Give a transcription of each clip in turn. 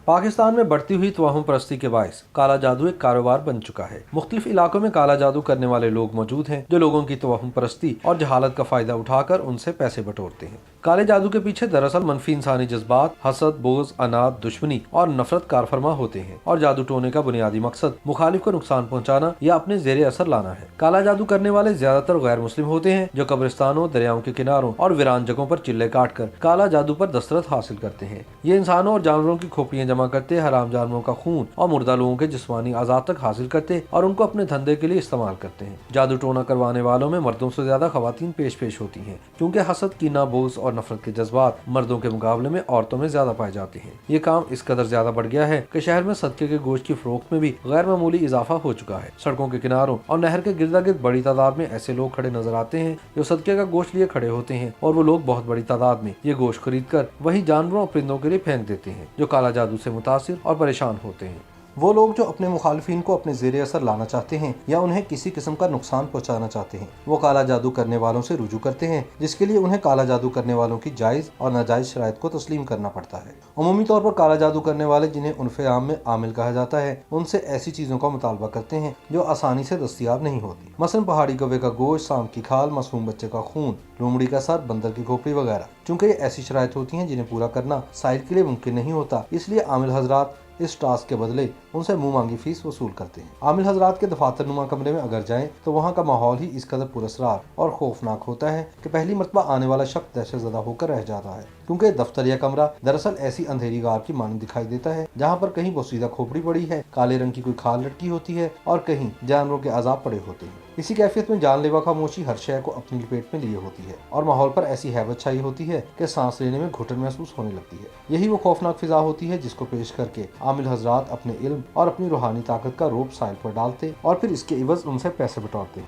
पाकिस्तान में बढ़ती हुई तवाहुम परस्ती के बायस काला जादू एक कारोबार बन चुका है। मुख्तलिफ इलाकों में काला जादू करने वाले लोग मौजूद हैं जो लोगों की तवाहुम परस्ती और जहालत का फायदा उठाकर उनसे पैसे बटोरते हैं। काले जादू के पीछे दरअसल मनफी इंसानी जज्बात, हसद, बोझ, अनाद, दुश्मनी और नफरत कारफरमा होते हैं और जादू टोने का बुनियादी मकसद मुखालिफ को नुकसान पहुँचाना या अपने जेरे असर लाना है। काला जादू करने वाले ज्यादातर गैर मुस्लिम होते हैं जो कब्रिस्तानों, दरियाओं के किनारों और वीरान जगहों पर चिल्ले काट कर काला जादू पर दस्तरस हासिल करते हैं। ये इंसानों और जानवरों की खोपड़ियाँ जमा करते, हराम जानवरों का खून और मुर्दा लोगों के जिस्मानी आजाद तक हासिल करते और उनको अपने धंधे के लिए इस्तेमाल करते हैं। जादू टोना करवाने वालों में मर्दों से ज्यादा खवातीन पेश होती हैं क्योंकि हसद, कीना, बोझ और नफरत के जज्बात मर्दों के मुकाबले में औरतों में ज्यादा पाए जाते हैं। ये काम इस कदर ज्यादा बढ़ गया है कि शहर में सदके के गोश्त की फरोख्त में भी गैर मामूली इजाफा हो चुका है। सड़कों के किनारों और नहर के गिरदा गिर्द बड़ी तादाद में ऐसे लोग खड़े नजर आते हैं जो सदके का गोश्त लिए खड़े होते हैं और वो लोग बहुत बड़ी तादाद में ये गोश्त खरीद कर वही जानवरों और परिंदों के लिए फेंक देते हैं जो काला जादू से मुतासिर और परेशान होते हैं। वो लोग जो अपने मुखालिफिन को अपने ज़ेरे असर लाना चाहते हैं या उन्हें किसी किस्म का नुकसान पहुंचाना चाहते हैं, वो काला जादू करने वालों से रुजू करते हैं, जिसके लिए उन्हें काला जादू करने वालों की जायज़ और नाजायज़ शराइत को तस्लीम करना पड़ता है। अमूमी तौर पर काला जादू करने वाले, जिन्हें उर्फ़े आम में आमिल कहा जाता है, उनसे ऐसी चीज़ों का मुतालबा करते हैं जो आसानी से दस्तियाब नहीं होती। मसलन पहाड़ी कौवे का गोश्त, सांप की खाल, मासूम बच्चे का खून, लोमड़ी का सर, बंदर की खोपड़ी वगैरह। चूँकि ये ऐसी शराइत होती हैं जिन्हें पूरा करना साइल के लिए मुमकिन नहीं होता, इसलिए आमिल हजरात इस टास्क के बदले उनसे मुंह मांगी फीस वसूल करते हैं। आमिल हजरात के दफातर नुमा कमरे में अगर जाएं तो वहाँ का माहौल ही इस कदर पुरस्कार और खौफनाक होता है कि पहली मरतबा आने वाला शख्स दहशतज़दा होकर रह जाता है, क्योंकि दफ्तर या कमरा दरअसल ऐसी अंधेरी गार की मानद दिखाई देता है जहाँ पर कहीं बोसीदा खोपड़ी पड़ी है, काले रंग की कोई खाल लटकी होती है और कहीं जानवरों के अजाब पड़े होते हैं। इसी कैफियत में जानलेवा खामोशी हर शय को अपनी लपेट में लिए होती है और माहौल पर ऐसी हैबत छाई होती है कि सांस लेने में घुटन महसूस होने लगती है। यही वो खौफनाक फिजा होती है जिसको पेश करके आमिल हजरात अपने इल्म और अपनी रूहानी ताकत का रोब साइल पर डालते और फिर इसके इवज उनसे पैसे बटोरते।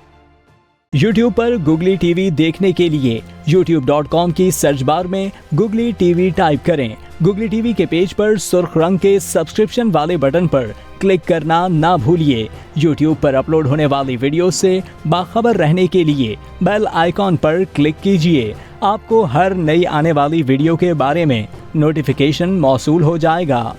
YouTube पर गुगली टीवी देखने के लिए youtube.com की सर्च बार में गुगली टीवी टाइप करें। गुगली टीवी के पेज पर सुर्ख रंग के सब्सक्रिप्शन वाले बटन पर क्लिक करना ना भूलिए। YouTube पर अपलोड होने वाली वीडियो से बाखबर रहने के लिए बेल आइकॉन पर क्लिक कीजिए। आपको हर नई आने वाली वीडियो के बारे में नोटिफिकेशन मौसूल हो जाएगा।